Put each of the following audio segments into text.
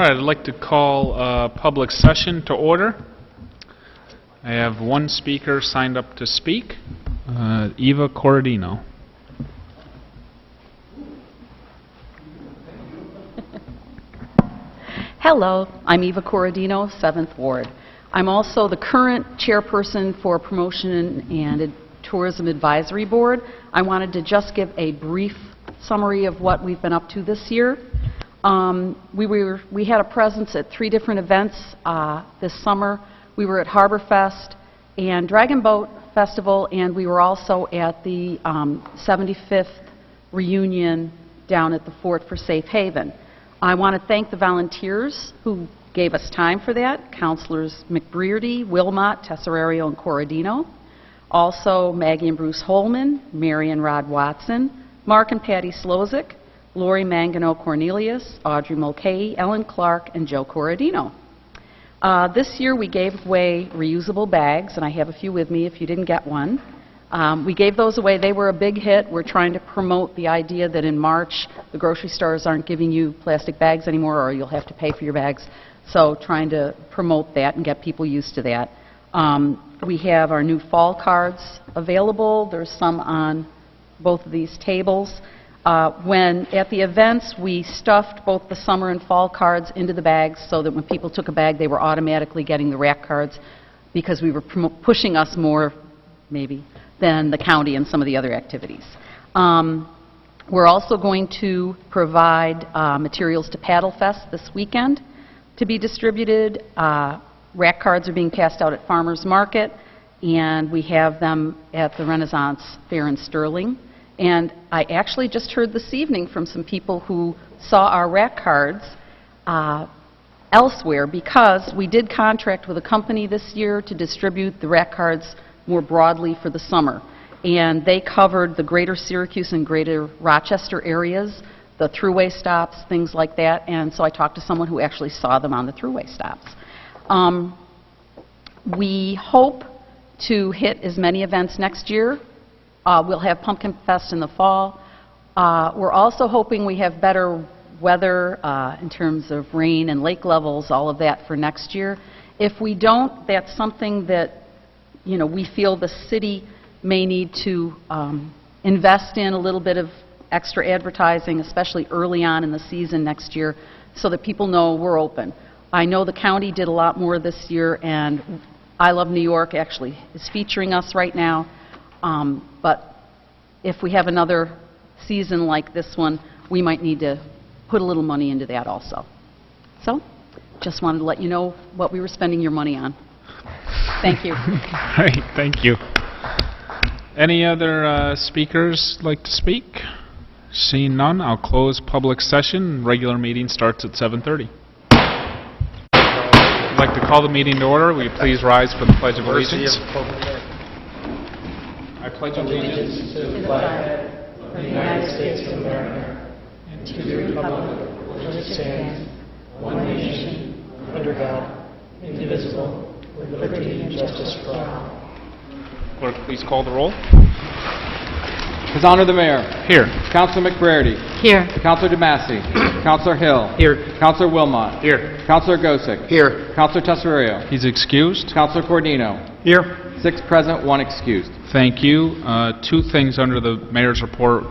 right, I'd like to call public session to order. I have one speaker signed up to speak, Eva Corradino. Hello, I'm Eva Corradino, 7th Ward. I'm also the current chairperson for Promotion and Tourism Advisory Board. I wanted to just give a brief summary of what we've been up to this year. We had a presence at 3 different events this summer. We were at Harbor Fest and Dragon Boat Festival, and we were also at the 75th reunion down at the Fort for Safe Haven. I want to thank the volunteers who gave us time for that, Councilors McBrearty, Wilmot, Tesoriero, and Corradino. Also, Maggie and Bruce Holman, Mary and Rod Watson, Mark and Patty Slozik, Lori Mangano Cornelius, Audrey Mulcahy, Ellen Clark, and Joe Corradino. This year we gave away reusable bags, and I have a few with me if you didn't get one. We gave those away. They were a big hit. We're trying to promote the idea that in March the grocery stores aren't giving you plastic bags anymore, or you'll have to pay for your bags. So trying to promote that and get people used to that. We have our new fall cards available. There's some on both of these tables. When at the events, we stuffed both the summer and fall cards into the bags so that when people took a bag, they were automatically getting the rack cards, because we were pushing us more, maybe, than the county and some of the other activities. We're also going to provide materials to Paddle Fest this weekend to be distributed. Rack cards are being passed out at Farmers Market, and we have them at the Renaissance Fair in Sterling. And I actually just heard this evening from some people who saw our rack cards elsewhere, because we did contract with a company this year to distribute the rack cards more broadly for the summer. And they covered the greater Syracuse and greater Rochester areas, the thruway stops, things like that. And so I talked to someone who actually saw them on the thruway stops. We hope to hit as many events next year. We'll have Pumpkin Fest in the fall. We're also hoping we have better weather in terms of rain and lake levels, all of that for next year. If we don't, that's something that, you know, we feel the city may need to invest in a little bit of extra advertising, especially early on in the season next year, so that people know we're open. I know the county did a lot more this year, and I Love New York actually is featuring us right now. But if we have another season like this one, we might need to put a little money into that also. So, just wanted to let you know what we were spending your money on. Thank you. All right, thank you. Any other speakers like to speak? Seeing none, I'll close public session. Regular meeting starts at 7:30. I'd like to call the meeting to order. Will you please rise for the Pledge of Allegiance? I pledge allegiance to the flag of the United States of America and to the republic for which it stands, one nation, under God, indivisible, with liberty and justice for all. Clerk, please call the roll. His Honor the Mayor. Here. Councilor McBrearty. Here. Councilor DeMasi. Councilor Hill. Here. Councilor Wilmot. Here. Councilor Gosick. Here. Councilor Tesoriero. He's excused. Councilor Corradino. Here. 6 present, 1 excused. Thank you. 2 things under the mayor's report,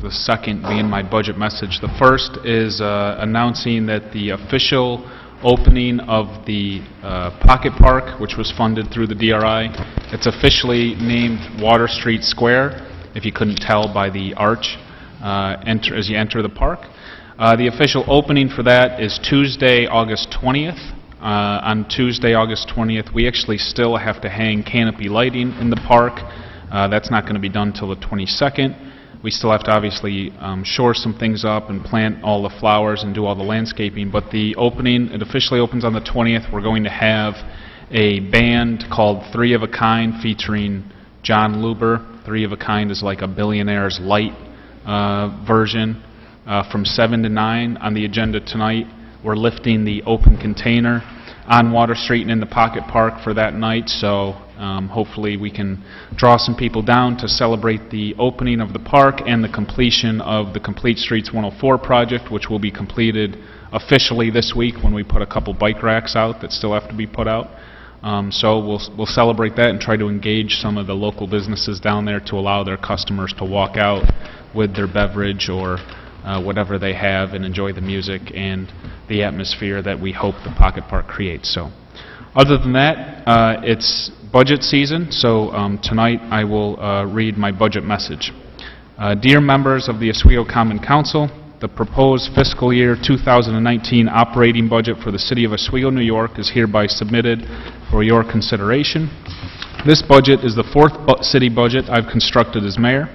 the second being my budget message. The first is announcing that the official opening of the Pocket Park, which was funded through the DRI, it's officially named Water Street Square, if you couldn't tell by the arch as you enter the park. The official opening for that is Tuesday, August 20th. On Tuesday, August 20th, we actually still have to hang canopy lighting in the park. That's not going to be done till the 22nd. We still have to obviously shore some things up and plant all the flowers and do all the landscaping, but the opening, it officially opens on the 20th. We're going to have a band called 3 of a Kind featuring John Luber. 3 of a Kind is like a Billionaire's Light version from 7 to 9. On the agenda tonight, we're lifting the open container on Water Street and in the Pocket Park for that night, so Hopefully, we can draw some people down to celebrate the opening of the park and the completion of the Complete Streets 104 project, which will be completed officially this week when we put a couple bike racks out that still have to be put out. So we'll celebrate that and try to engage some of the local businesses down there to allow their customers to walk out with their beverage or whatever they have and enjoy the music and the atmosphere that we hope the Pocket Park creates. So, other than that, it's budget season, so tonight I will read my budget message. Dear members of the Oswego Common Council, the proposed fiscal year 2019 operating budget for the City of Oswego, New York is hereby submitted for your consideration. This budget is the fourth city budget I've constructed as mayor.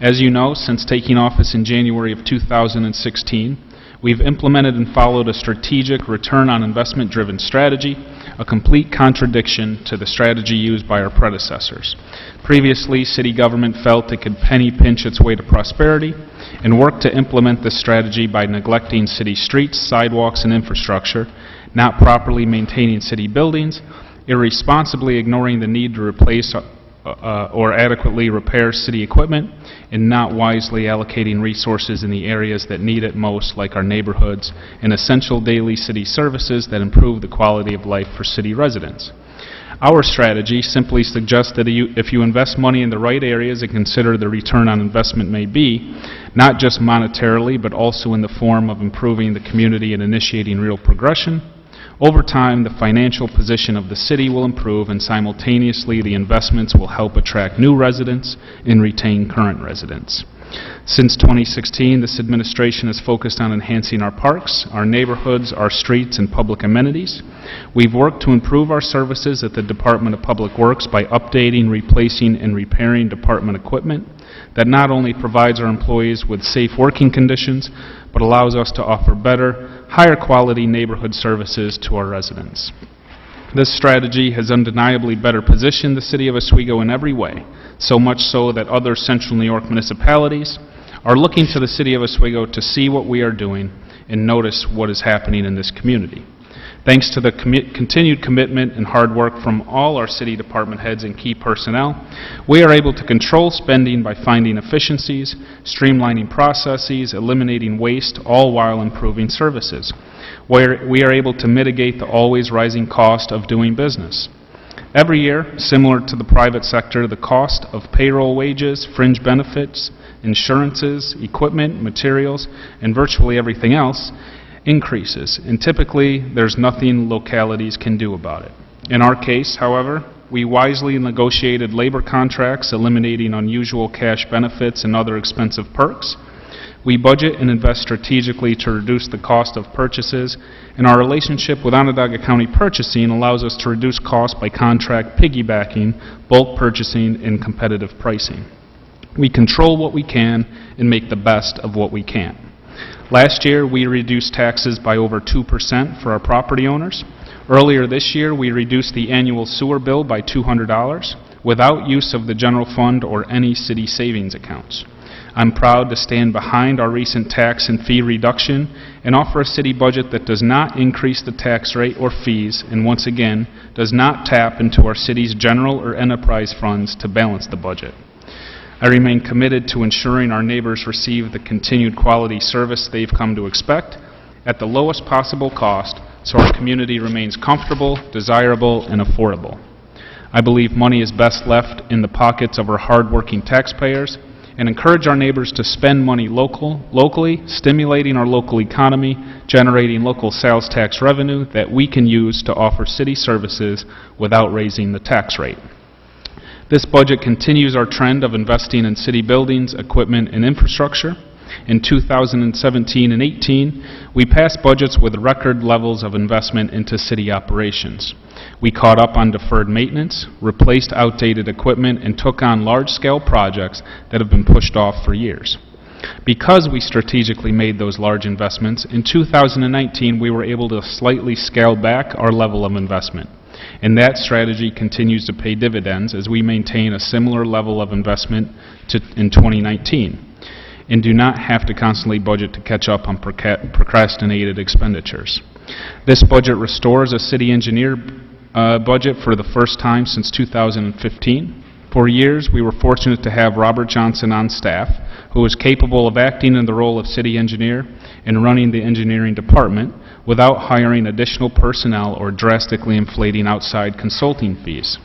As you know, since taking office in January of 2016, we've implemented and followed a strategic return on investment-driven strategy, a complete contradiction to the strategy used by our predecessors. Previously, city government felt it could penny pinch its way to prosperity and worked to implement this strategy by neglecting city streets, sidewalks, and infrastructure, not properly maintaining city buildings, irresponsibly ignoring the need to replace or adequately repair city equipment, and not wisely allocating resources in the areas that need it most, like our neighborhoods and essential daily city services that improve the quality of life for city residents. Our strategy simply suggests that if you invest money in the right areas and consider the return on investment may be, not just monetarily, but also in the form of improving the community and initiating real progression, over time, the financial position of the city will improve, and simultaneously the investments will help attract new residents and retain current residents. Since 2016, this administration has focused on enhancing our parks, our neighborhoods, our streets, and public amenities. We've worked to improve our services at the Department of Public Works by updating, replacing, and repairing department equipment that not only provides our employees with safe working conditions, but allows us to offer better, higher quality neighborhood services to our residents. This strategy has undeniably better positioned the City of Oswego in every way, so much so that other Central New York municipalities are looking to the City of Oswego to see what we are doing and notice what is happening in this community. Thanks to the continued commitment and hard work from all our city department heads and key personnel, we are able to control spending by finding efficiencies, streamlining processes, eliminating waste, all while improving services. We are able to mitigate the always rising cost of doing business. Every year, similar to the private sector, the cost of payroll wages, fringe benefits, insurances, equipment, materials, and virtually everything else increases, and typically there's nothing localities can do about it. In our case, however, we wisely negotiated labor contracts, eliminating unusual cash benefits and other expensive perks. We budget and invest strategically to reduce the cost of purchases, and our relationship with Onondaga County Purchasing allows us to reduce costs by contract piggybacking, bulk purchasing, and competitive pricing. We control what we can and make the best of what we can't. Last year, we reduced taxes by over 2% for our property owners. Earlier this year, we reduced the annual sewer bill by $200 without use of the general fund or any city savings accounts. I'm proud to stand behind our recent tax and fee reduction and offer a city budget that does not increase the tax rate or fees, and once again, does not tap into our city's general or enterprise funds to balance the budget. I remain committed to ensuring our neighbors receive the continued quality service they've come to expect at the lowest possible cost, so our community remains comfortable, desirable, and affordable. I believe money is best left in the pockets of our hard-working taxpayers, and encourage our neighbors to spend money locally, stimulating our local economy, generating local sales tax revenue that we can use to offer city services without raising the tax rate. This budget continues our trend of investing in city buildings, equipment, and infrastructure. In 2017 and 18, we passed budgets with record levels of investment into city operations. We caught up on deferred maintenance, replaced outdated equipment, and took on large-scale projects that have been pushed off for years. Because we strategically made those large investments, in 2019 we were able to slightly scale back our level of investment. And that strategy continues to pay dividends as we maintain a similar level of investment in 2019 and do not have to constantly budget to catch up on procrastinated expenditures. This budget restores a city engineer budget for the first time since 2015. For years, we were fortunate to have Robert Johnson on staff, who was capable of acting in the role of city engineer and running the engineering department without hiring additional personnel or drastically inflating outside consulting fees.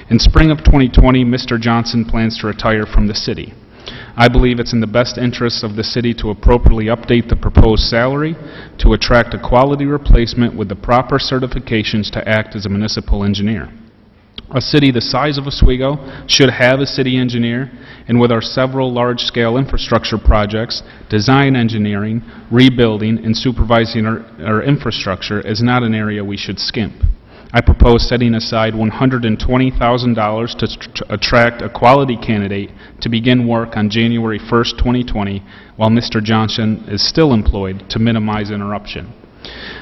In spring of 2020, Mr. Johnson plans to retire from the city. I believe it's in the best interest of the city to appropriately update the proposed salary to attract a quality replacement with the proper certifications to act as a municipal engineer. A city the size of Oswego should have a city engineer, and with our several large-scale infrastructure projects, design engineering, rebuilding, and supervising our infrastructure is not an area we should skimp. I propose setting aside $120,000 to attract a quality candidate to begin work on January 1st, 2020, while Mr. Johnson is still employed to minimize interruption.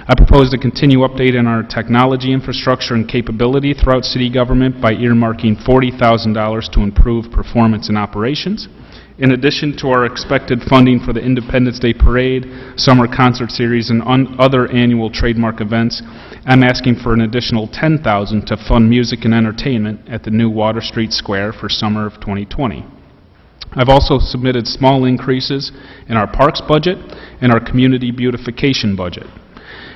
I propose to continue updating our technology infrastructure and capability throughout city government by earmarking $40,000 to improve performance and operations. In addition to our expected funding for the Independence Day Parade, summer concert series, and other annual trademark events, I'm asking for an additional $10,000 to fund music and entertainment at the new Water Street Square for summer of 2020. I've also submitted small increases in our parks budget and our community beautification budget.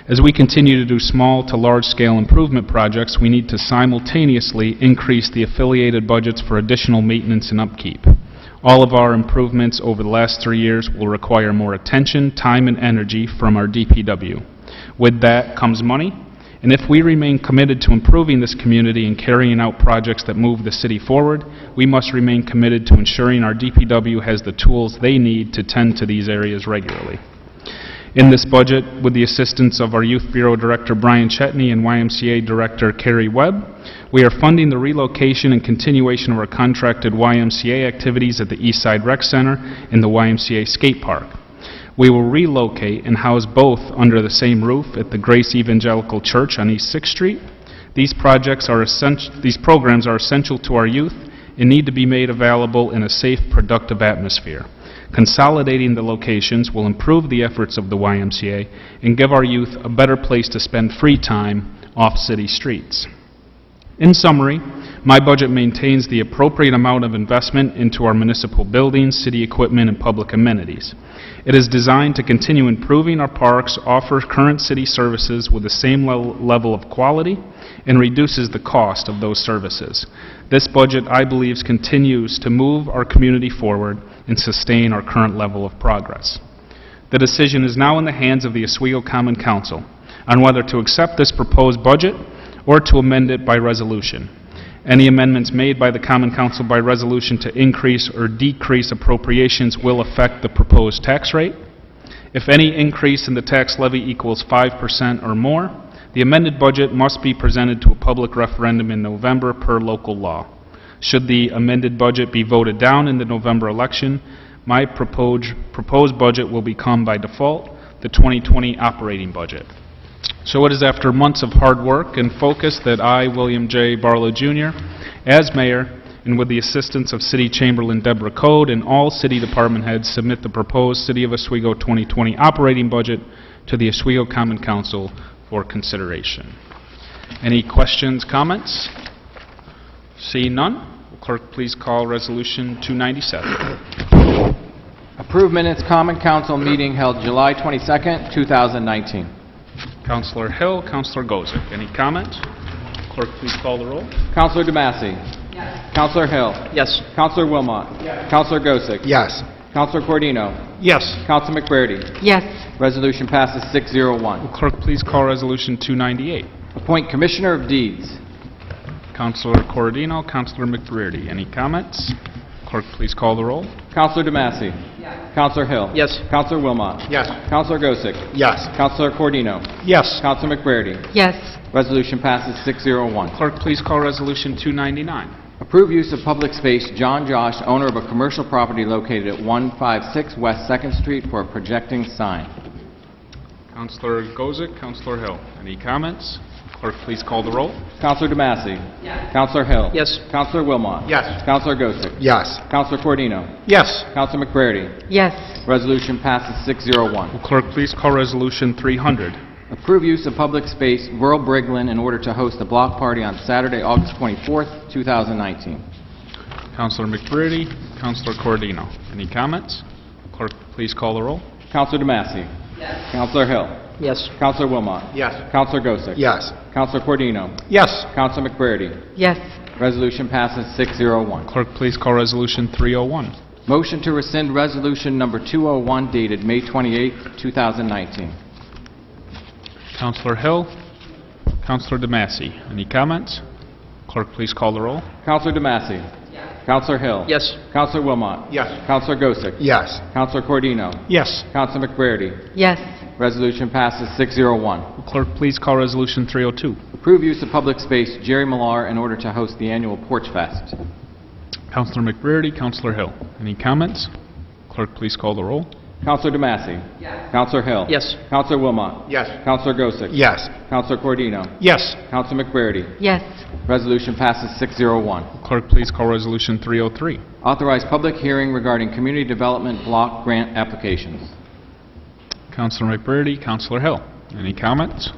As we continue to do small to large-scale improvement projects, we need to simultaneously increase the affiliated budgets for additional maintenance and upkeep. All of our improvements over the last 3 years will require more attention, time, and energy from our DPW. With that comes money, and if we remain committed to improving this community and carrying out projects that move the city forward, we must remain committed to ensuring our DPW has the tools they need to tend to these areas regularly. In this budget, with the assistance of our Youth Bureau Director Brian Chetney and YMCA Director Carrie Webb, we are funding the relocation and continuation of our contracted YMCA activities at the Eastside Rec Center and the YMCA Skate Park. We will relocate and house both under the same roof at the Grace Evangelical Church on East 6th Street. These programs are essential to our youth and need to be made available in a safe, productive atmosphere. Consolidating the locations will improve the efforts of the YMCA and give our youth a better place to spend free time off city streets. In summary, my budget maintains the appropriate amount of investment into our municipal buildings, city equipment, and public amenities. It is designed to continue improving our parks, offer current city services with the same level of quality, and reduces the cost of those services. This budget, I believe, continues to move our community forward and sustain our current level of progress. The decision is now in the hands of the Oswego Common Council on whether to accept this proposed budget or to amend it by resolution. Any amendments made by the Common Council by resolution to increase or decrease appropriations will affect the proposed tax rate. If any increase in the tax levy equals 5% or more, the amended budget must be presented to a public referendum in November per local law. Should the amended budget be voted down in the November election, my proposed budget will become, by default, the 2020 operating budget. So it is after months of hard work and focus that I, William J. Barlow Jr., as mayor, and with the assistance of City Chamberlain Deborah Code and all city department heads, submit the proposed City of Oswego 2020 operating budget to the Oswego Common Council for consideration. Any questions, comments? See none. Will clerk please call Resolution 297. Approve minutes Common Council meeting held July 22nd, 2019. Councilor Hill, Councilor Gozick. Any comment? Clerk, please call the roll. Councilor DeMassey. Yes. Councilor Hill. Yes. Councilor Wilmot. Yes. Councilor Gozick. Yes. Councilor Cordino. Yes. Councilor McBrady. Yes. Resolution passes 601. Will clerk please call Resolution 298. Appoint Commissioner of Deeds. Councilor Cordino, Councilor McBrearty. Any comments? Clerk, please call the roll. Councilor DeMassey. Yes. Councilor Hill. Yes. Councilor Wilmot. Yes. Councilor Gozick. Yes. Councilor Cordino. Yes. Councilor McBrady. Yes. Resolution passes 601. Clerk, please call Resolution 299. Approve use of public space, John Josh, owner of a commercial property located at 156 West 2nd Street for a projecting sign. Councilor Gozick, Councilor Hill. Any comments? Clerk, please call the roll. Councilor DeMassey. Yes. Councilor Hill. Yes. Councilor Wilmot. Yes. Councilor Gozick. Yes. Councilor Cordino. Yes. Councilor McBrady. Yes. Resolution passes 601. Will clerk please call Resolution 300. Approve use of public space, rural Brigland, in order to host a block party on Saturday, August 24th, 2019. Counselor McBready, Counselor Cordino. Any comments? Clerk, please call the roll. Counselor DeMassey. Yes. Counselor Hill. Yes. Counselor Wilmot. Yes. Counselor Gosick. Yes. Counselor Cordino. Yes. Counselor McBready. Yes. Resolution passes 601. Clerk, please call Resolution 301. Motion to rescind Resolution Number 201 dated May 28, 2019. Counselor Hill, Counselor DeMassey. Any comments? Clerk, please call the roll. Counselor DeMassey. Yes. Counselor Hill. Yes. Counselor Wilmot. Yes. Counselor Gosick. Yes. Counselor Cordino. Yes. Counselor McBready. Yes. Resolution passes 601. Clerk, please call Resolution 302. Approve use of public space, Jerry Millar, in order to host the annual Porch Fest. Counselor McBready, Counselor Hill. Any comments? Clerk, please call the roll. Counselor DeMassey. Yes. Counselor Hill. Yes. Counselor Wilmot. Yes. Counselor Gosick. Yes. Counselor Cordino. Yes. Counselor McBready. Yes. Resolution passes 601. Clerk, please call Resolution 303. Authorize public hearing regarding community development block grant applications. Counselor McBready, Counselor Hill. Any comments?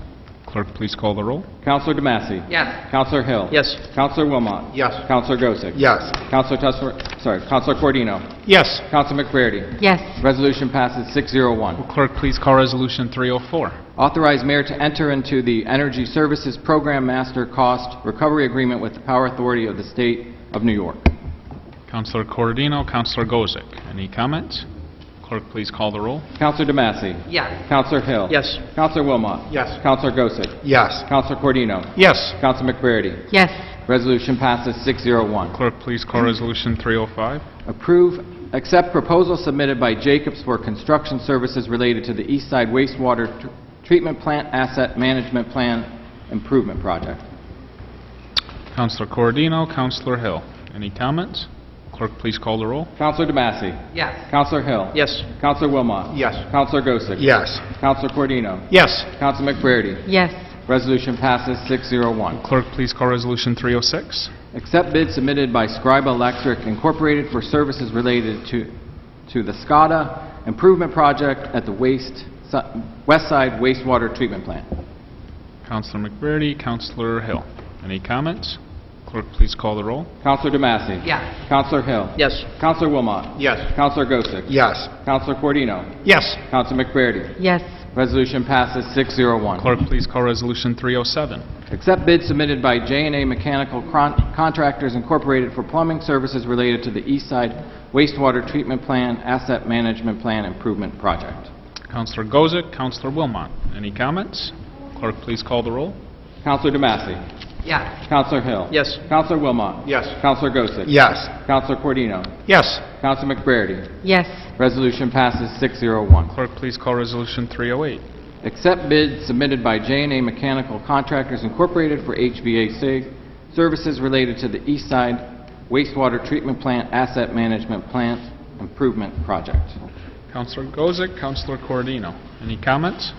Clerk, please call the roll. Counselor DeMassey. Yes. Counselor Hill. Yes. Counselor Wilmot. Yes. Counselor Gosick. Yes. Counselor Cordino. Yes. Counselor McBready. Yes. Resolution passes 601. Clerk, please call Resolution 304. Authorize mayor to enter into the Energy Services Program Master Cost Recovery Agreement with the Power Authority of the State of New York. Counselor Cordino, Counselor Gosick. Any comments? Clerk, please call the roll. Counselor DeMassey. Yes. Counselor Hill. Yes. Counselor Wilmot. Yes. Counselor Gosick. Yes. Counselor Cordino. Yes. Counselor McBready. Yes. Resolution passes 601. Clerk, please call Resolution 305. Accept proposal submitted by Jacobs for construction services related to the East Side Wastewater Treatment Plant Asset Management Plan Improvement Project. Counselor Cordino, Counselor Hill. Any comments? Clerk, please call the roll. Counselor DeMassey. Yes. Counselor Hill. Yes. Counselor Wilmot. Yes. Counselor Gosick. Yes. Counselor Cordino. Yes. Counselor McBready. Yes. Resolution passes 601. Clerk, please call Resolution 306. Accept bid submitted by Scriba Electric Incorporated for services related to the SCADA improvement project at the West Side Wastewater Treatment Plant. Counselor McBready, Counselor Hill. Any comments? Clerk, please call the roll. Counselor DeMassey. Yes. Counselor Hill. Yes. Counselor Wilmot. Yes. Counselor Gosick. Yes. Counselor Cordino. Yes. Counselor McBready. Yes. Resolution passes 601. Clerk, please call Resolution 307. Accept bid submitted by J&A Mechanical Contractors Incorporated for plumbing services related to the East Side Wastewater Treatment Plan Asset Management Plan Improvement Project. Counselor Gosick, Counselor Wilmot. Any comments? Clerk, please call the roll. Counselor DeMassey. Yes. Counselor Hill. Yes. Counselor Wilmot. Yes. Counselor Gosick. Yes. Counselor Cordino. Yes. Counselor McBready. Yes. Resolution passes 601. Clerk, please call Resolution 308. Accept bid submitted by J&A Mechanical Contractors Incorporated for HVAC services related to the East Side Wastewater Treatment Plant Asset Management Plant Improvement Project. Counselor Gosick, Counselor Cordino. Any comments?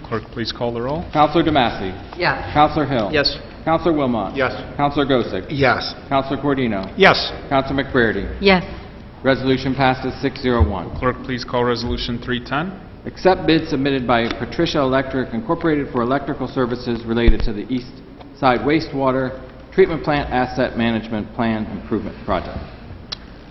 Clerk, please call the roll. Counselor DeMassey. Yes. Counselor Hill. Yes. Counselor Wilmot. Yes. Counselor Gosick. Yes. Counselor Cordino. Yes. Counselor McBready. Yes. Resolution passes 601. Clerk, please call Resolution 310. Accept bid submitted by Patricia Electric Incorporated for electrical services related to the East Side Wastewater Treatment Plant Asset Management Plan Improvement Project.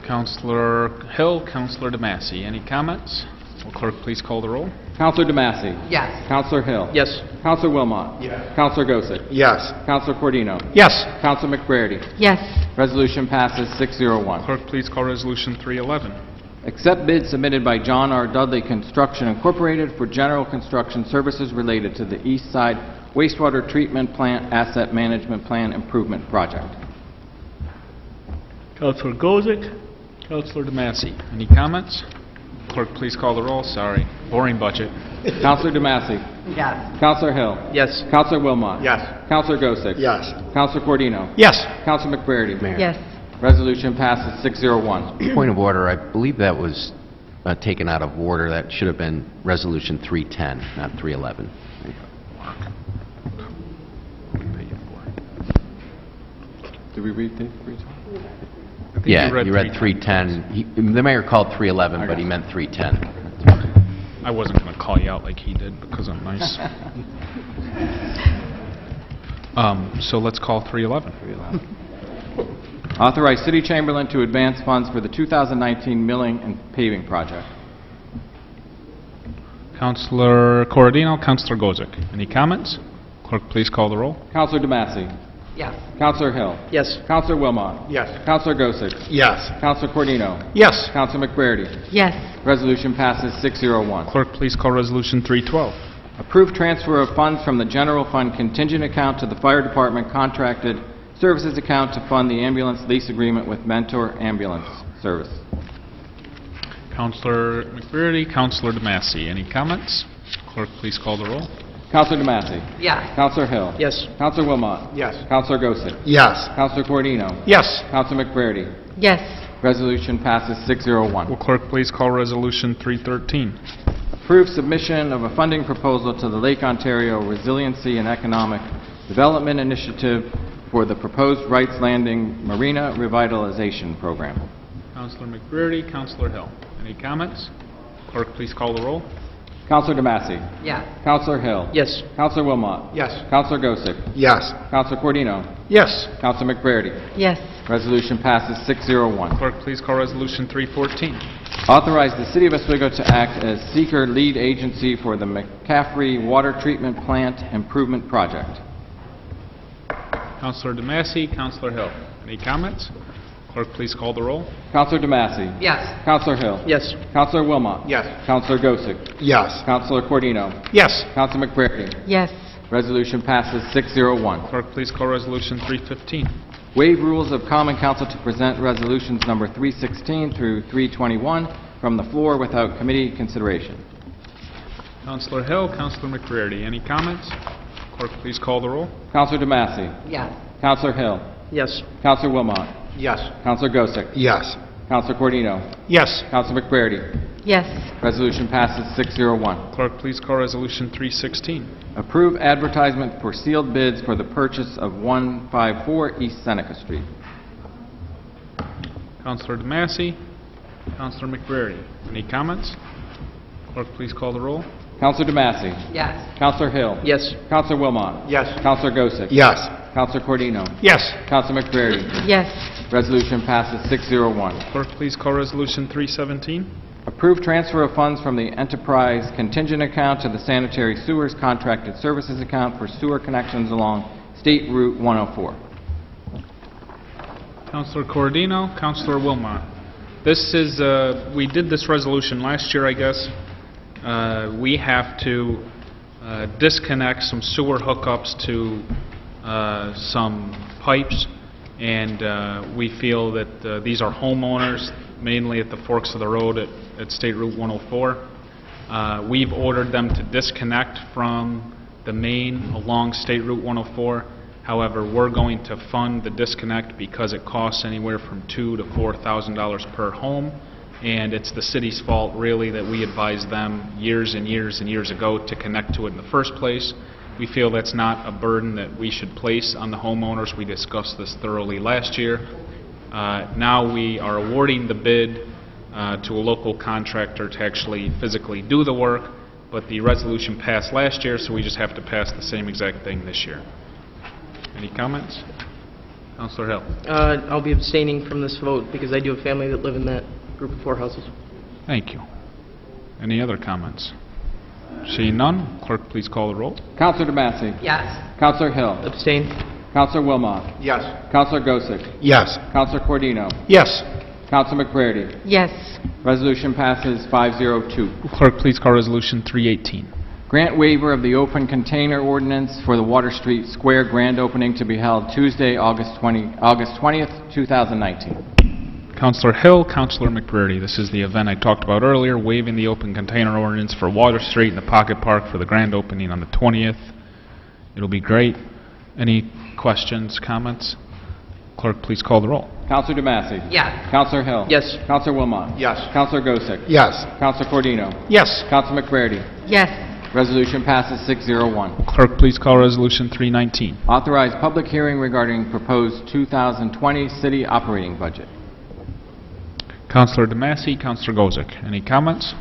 Counselor Hill, Counselor DeMassey. Any comments? Will clerk please call the roll? Counselor DeMassey. Yes. Counselor Hill. Yes. Counselor Wilmot. Yes. Counselor Gosick. Yes. Counselor Cordino. Yes. Counselor McBready. Yes. Resolution passes 601. Clerk, please call Resolution 311. Accept bid submitted by John R. Dudley Construction Incorporated for general construction services related to the East Side Wastewater Treatment Plant Asset Management Plan Improvement Project. Counselor Gosick. Counselor DeMassey. Any comments? Clerk, please call the roll. Sorry. Boring budget. Counselor DeMassey. Yes. Counselor Hill. Yes. Counselor Wilmot. Yes. Counselor Gosick. Yes. Counselor Cordino. Yes. Counselor McBready. Yes. Resolution passes 601. Point of order, I believe that was taken out of order. That should have been Resolution 310, not 311. Did we read the I think Yeah, you read 310. 310. The mayor called 311, but he meant 310. I wasn't going to call you out like he did because I'm nice. So let's call 311. Authorize City Chamberlain to advance funds for the 2019 milling and paving project. Counselor Corradino, Counselor Gozick. Any comments? Clerk, please call the roll. Counselor DeMassey. Yes. Counselor Hill. Yes. Counselor Wilmot. Yes. Counselor Gosick. Yes. Counselor Cordino. Yes. Counselor McBrady. Yes. Resolution passes 601. Clerk, please call Resolution 312. Approve transfer of funds from the general fund contingent account to the fire department contracted services account to fund the ambulance lease agreement with Mentor Ambulance Service. Counselor McBurney, Counselor DeMassey. Any comments? Clerk, please call the roll. Counselor DeMassey. Yes. Counselor Hill. Yes. Counselor Wilmot. Yes. Counselor Gosick. Yes. Counselor Cordino. Yes. Counselor McBrady. Yes. Resolution passes 601. Will clerk please call Resolution 313? Approve submission of a funding proposal to the Lake Ontario Resiliency and Economic Development Initiative for the proposed Wrights Landing Marina Revitalization Program. Counselor McBurney, Counselor Hill. Any comments? Clerk, please call the roll. Counselor DeMassey. Yes. Counselor Hill. Yes. Counselor Wilmot. Yes. Counselor Gosick. Yes. Counselor Cordino. Yes. Counselor McBrady. Yes. Resolution passes 601. Clerk, please call Resolution 314. Authorize the City of Oswego to act as seeker lead agency for the McCaffrey Water Treatment Plant Improvement Project. Counselor DeMassey, Counselor Hill. Any comments? Clerk, please call the roll. Counselor DeMassey. Yes. Counselor Hill. Yes. Counselor Wilmot. Yes. Counselor Gosick. Yes. Counselor Cordino. Yes. Counselor McBrady. Yes. Resolution passes 601. Clerk, please call Resolution 315. Waive rules of common council to present resolutions number 316 through 321 from the floor without committee consideration. Counselor Hill, Counselor McBurney. Any comments? Clerk, please call the roll. Counselor DeMassey. Yes. Counselor Hill. Yes. Counselor Wilmot. Yes. Counselor Gosick. Yes. Counselor Cordino. Yes. Counselor McBrady. Yes. Resolution passes 601. Clerk, please call Resolution 316. Approve advertisement for sealed bids for the purchase of 154 East Seneca Street. Counselor DeMassey, Counselor McBurney. Any comments? Clerk, please call the roll. Counselor DeMassey. Yes. Counselor Hill. Yes. Counselor Wilmot. Yes. Counselor Gosick. Yes. Counselor Cordino. Yes. Counselor McBrady. Yes. Resolution passes 601. Clerk, please call Resolution 317. Approve transfer of funds from the enterprise contingent account to the sanitary sewers contracted services account for sewer connections along State Route 104. Counselor Corradino, Counselor Wilmot. This is, we did this resolution last year, I guess. We have to disconnect some sewer hookups to some pipes, and we feel that these are homeowners, mainly at the forks of the road at State Route 104. We've ordered them to disconnect from the main along State Route 104. However, we're going to fund the disconnect because it costs anywhere from $2,000 to $4,000 per home, and it's the city's fault, really, that we advised them years and years and years ago to connect to it in the first place. We feel that's not a burden that we should place on the homeowners. We discussed this thoroughly last year. Now we are awarding the bid to a local contractor to actually physically do the work, but the resolution passed last year, so we just have to pass the same exact thing this year. Any comments? Counselor Hill. I'll be abstaining from this vote because I do have family that live in that group of 4 houses. Thank you. Any other comments? Seeing none, clerk, please call the roll. Counselor DeMassey. Yes. Counselor Hill. Abstain? Counselor Wilmot. Yes. Counselor Gosick. Yes. Counselor Cordino. Yes. Counselor McBrady. Yes. Resolution passes 502. Clerk, please call Resolution 318. Grant waiver of the open container ordinance for the Water Street Square grand opening to be held Tuesday, August 20th, 2019. Counselor Hill, Counselor McBurney. This is the event I talked about earlier, waiving the open container ordinance for Water Street and the Pocket Park for the grand opening on the 20th. It'll be great. Any questions, comments? Clerk, please call the roll. Counselor DeMassey. Yes. Counselor Hill. Yes. Counselor Wilmot. Yes. Counselor Gosick. Yes. Counselor Cordino. Yes. Counselor McBrady. Yes. Resolution passes 601. Clerk, please call Resolution 319. Authorize public hearing regarding proposed 2020 city operating budget. Counselor DeMassey, Counselor Gozick. Any comments?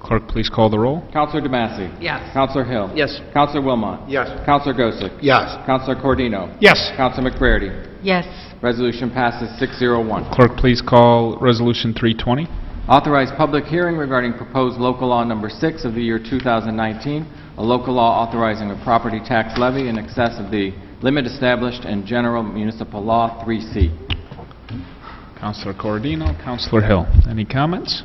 Clerk, please call the roll. Counselor DeMassey. Yes. Counselor Hill. Yes. Counselor Wilmot. Yes. Counselor Gosick. Yes. Counselor Cordino. Yes. Counselor McBrady. Yes. Resolution passes 601. Clerk, please call Resolution 320. Authorize public hearing regarding proposed local law number 6 of the year 2019, a local law authorizing a property tax levy in excess of the limit established in General Municipal Law 3C. Counselor Cordino, Counselor Hill. Any comments?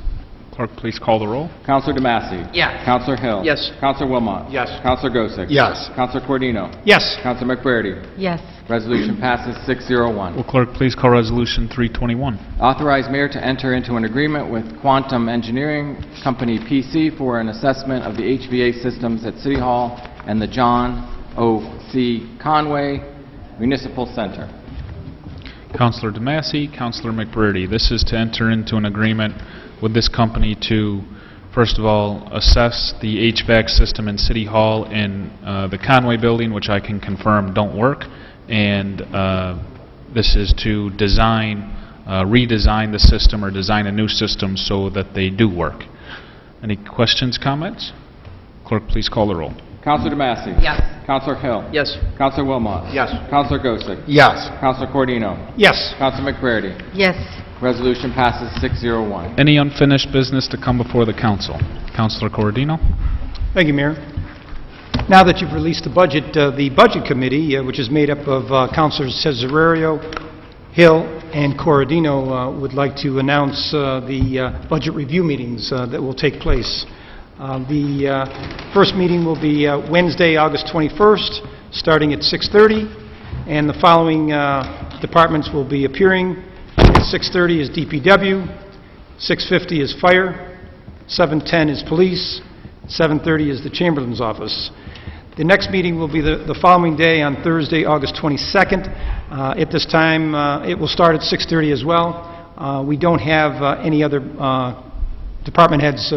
Clerk, please call the roll. Counselor DeMassey. Yes. Counselor Hill. Yes. Counselor Wilmot. Yes. Counselor Gosick. Yes. Counselor Cordino. Yes. Counselor McBrady. Yes. Resolution passes 601. Will clerk please call Resolution 321? Authorize mayor to enter into an agreement with Quantum Engineering Company, P.C. for an assessment of the HVA systems at City Hall and the John O. C. Conway Municipal Center. Counselor DeMassey, Counselor McBrady. This is to enter into an agreement with this company to, first of all, assess the HVAC system in City Hall and the Conway building, which I can confirm don't work, and this is to design, redesign the system or design a new system so that they do work. Any questions, comments? Clerk, please call the roll. Counselor DeMassey. Yes. Counselor Hill. Yes. Counselor Wilmot. Yes. Counselor Gosick. Yes. Counselor Cordino. Yes. Counselor McBrady. Yes. Resolution passes 601. Any unfinished business to come before the council? Counselor Cordino? Thank you, Mayor. Now that you've released the Budget Committee, which is made up of Councilors Cesario, Hill, and Corradino, would like to announce the budget review meetings that will take place. The first meeting will be Wednesday, August 21st, starting at 6:30, and the following departments will be appearing. At 6:30 is DPW, 6:50 is Fire, 7:10 is Police, 7:30 is the Chamberlain's Office. The next meeting will be the following day on Thursday, August 22nd. At this time, it will start at 6:30 as well. We don't have any other department heads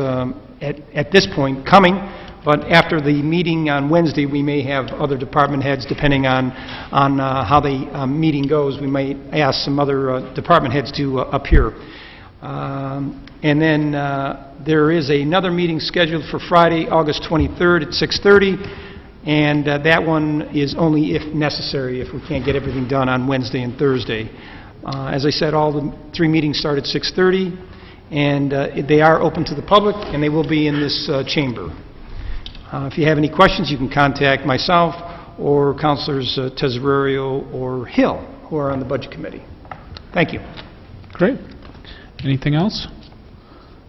at this point coming, but after the meeting on Wednesday, we may have other department heads, depending on how the meeting goes. We might ask some other department heads to appear. And then there is another meeting scheduled for Friday, August 23rd at 6:30, and that one is only if necessary, if we can't get everything done on Wednesday and Thursday. As I said, all the three meetings start at 6:30, and they are open to the public, and they will be in this chamber. If you have any questions, you can contact myself or Councilors Tesorario or Hill, who are on the Budget Committee. Thank you. Great. Anything else?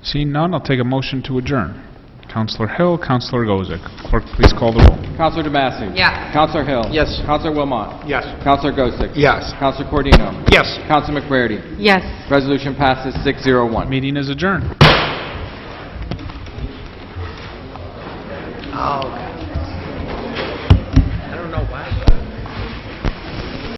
Seeing none, I'll take a motion to adjourn. Counselor Hill, Counselor Gosick. Clerk, please call the roll. Counselor DeMassey. Yes. Counselor Hill. Yes. Counselor Wilmot. Yes. Counselor Gosick. Yes. Counselor Cordino. Yes. Counselor McBrady. Yes. Resolution passes 601. Meeting is adjourned. Oh,